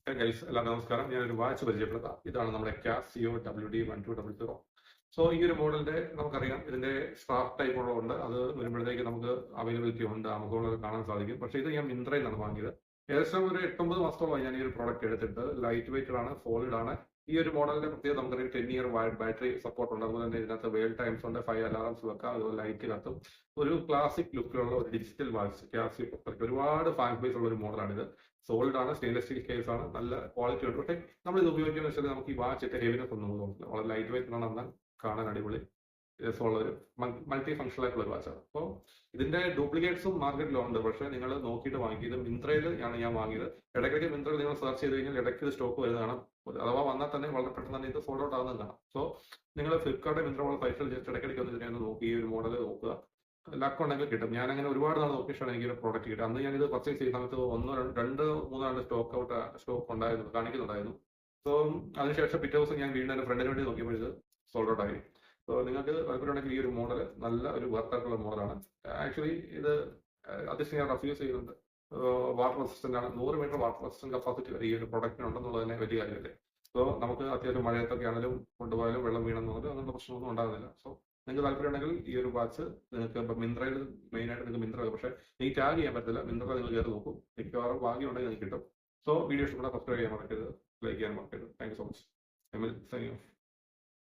Guys എല്ലാവർക്കും നമസ്കാരം. ഞാനൊരു വാച്ച് പരിചയപ്പെടുത്താം. ഇതാണ് നമ്മുടെ കാസിയോ WD-1200. സോ ഈ ഒരു മോഡലിന്റെ നമുക്കറിയാം, ഇതിന്റെ സ്ട്രാപ്പ് ടൈപ്പ് ഉള്ളതുകൊണ്ട് അത് വരുമ്പോഴത്തേക്ക് നമുക്ക് അവൈലബിലിറ്റി ഉണ്ട്, ആമസോണിൽ കാണാൻ സാധിക്കും. പക്ഷേ ഇത് ഞാൻ മിന്ത്രയിൽ നിന്നാണ് വാങ്ങിയത്. ഏകദേശം ഒരു 8-9 മാസത്തോളമായി ഞാൻ ഈ ഒരു പ്രോഡക്റ്റ് എടുത്തിട്ട്. ലൈറ്റ് വെയിറ്റ് ആണ്, സോളിഡ് ആണ്. ഈ ഒരു മോഡലിന്റെ പ്രത്യേകത നമുക്കറിയാം, 10 ഇയർ ബാറ്ററി സപ്പോർട്ട് ഉണ്ട്. അതുപോലെ തന്നെ ഇതിനകത്ത് വേൽ ടൈംസ് ഉണ്ട്, 5 അലാറംസ് വെക്കാം, അതുപോലെ ലൈറ്റ് കത്തും. ഒരു ക്ലാസിക് ലുക്കിലുള്ള ഒരു ഡിജിറ്റൽ വാച്ച് കാസിയോ. ഒരുപാട് ഫാൻ ബേസ് ഉള്ള ഒരു മോഡലാണിത്. സോളിഡ് ആണ്, സ്റ്റെയിൻലെസ് സ്റ്റീൽ കേസ് ആണ്, നല്ല ക്വാളിറ്റി ഉണ്ട്. പക്ഷേ നമ്മൾ ഇത് ഉപയോഗിക്കുന്ന വെച്ചാൽ നമുക്ക് ഈ വാച്ചിന്റെ ഹെവിനെസ് ഒന്നും തോന്നില്ല. വളരെ ലൈറ്റ് വെയിറ്റ് ആണ്, എന്നാൽ കാണാൻ അടിപൊളി രസമുള്ള ഒരു മൾട്ടി ഫംഗ്ഷണൽ ആയിട്ടുള്ള ഒരു വാച്ചാണ്. അപ്പോൾ ഇതിന്റെ ഡ്യൂപ്ലിക്കേറ്റ്സും മാർക്കറ്റിലുണ്ട്, പക്ഷേ നിങ്ങൾ നോക്കിയിട്ട് വാങ്ങിക്കുക. ഇത് മിന്ത്രയിൽ ആണ് ഞാൻ വാങ്ങിയത്. ഇടയ്ക്കിടയ്ക്ക് മിന്ത്രയിൽ നിങ്ങൾ സെർച്ച് ചെയ്ത് കഴിഞ്ഞാൽ ഇടയ്ക്ക് ഇത് സ്റ്റോക്ക് വരുന്നതാണ്. അഥവാ വന്നാൽ തന്നെ വളരെ പെട്ടെന്ന് തന്നെ ഇത് സോൾഡ് ഔട്ട് ആകുന്നത് കാണാം. സോ നിങ്ങൾ ഫ്ലിപ്കാർട്ട്, മിന്ത്ര പോലെ സൈറ്റിൽ ജസ്റ്റ് ഇടയ്ക്കിടയ്ക്ക് ഒന്ന് ഇതിനെ നോക്കി ഈ ഒരു മോഡൽ നോക്കുക. ലക്ക് ഉണ്ടെങ്കിൽ കിട്ടും. ഞാൻ അങ്ങനെ ഒരുപാട് നാൾ നോക്കിയിട്ടാണ് എനിക്ക് ഒരു പ്രോഡക്റ്റ് കിട്ടുക. അന്ന് ഞാനിത് പർച്ചേസ് ചെയ്ത സമയത്ത് 1-2-3 സ്റ്റോക്ക് ഉണ്ടായിരുന്നു, കാണിക്കുന്നുണ്ടായിരുന്നു. സോ അതിനുശേഷം പിറ്റേ ദിവസം ഞാൻ വീണ്ടും എൻ്റെ ഫ്രണ്ടിന് വേണ്ടി നോക്കിയപ്പോൾ ഇത് സോൾഡ് ഔട്ട് ആയി. സോ നിങ്ങൾക്ക് താല്പര്യമുണ്ടെങ്കിൽ ഈ ഒരു മോഡൽ നല്ല ഒരു വർത്തായിട്ടുള്ള മോഡലാണ്. ആക്ച്വലി ഇത് അത്യാവശ്യം ഞാൻ റെഫ്യൂസ് ചെയ്യുന്നുണ്ട്. വാട്ടർ റെസിസ്റ്റന്റ് ആണ്. 100 മീറ്റർ വാട്ടർ റെസിസ്റ്റന്റ് കപ്പാസിറ്റി വരെ ഈ ഒരു പ്രൊഡക്റ്റിനുണ്ടെന്നുള്ളത് തന്നെ വലിയ കാര്യമല്ലേ. സോ നമുക്ക് അത്യാവശ്യം മഴയത്തൊക്കെ ആണെങ്കിലും കൊണ്ടുപോയാലും വെള്ളം വീണെന്നുള്ളത് അങ്ങനത്തെ പ്രശ്നമൊന്നും ഉണ്ടാകുന്നില്ല. സോ നിങ്ങൾക്ക് താല്പര്യമുണ്ടെങ്കിൽ ഈ ഒരു വാച്ച് നിങ്ങൾക്ക് ഇപ്പം മിന്ത്രയിൽ മെയിനായിട്ട് നിങ്ങൾക്ക് മിന്ത്ര, പക്ഷേ എനിക്ക് ടാഗ് ചെയ്യാൻ പറ്റില്ല. മിന്ത്ര നിങ്ങൾ കയറി നോക്കും, മിക്കവാറും ഭാഗ്യമുണ്ടെങ്കിൽ നിങ്ങൾക്ക് കിട്ടും. സോ വീഡിയോ ഇഷ്ടപ്പെട്ടാൽ സബ്സ്ക്രൈബ് ചെയ്യാൻ മറക്കരുത്, ലൈക്ക് ചെയ്യാൻ മറക്കരുത്. Thank you so much. Emil signing off.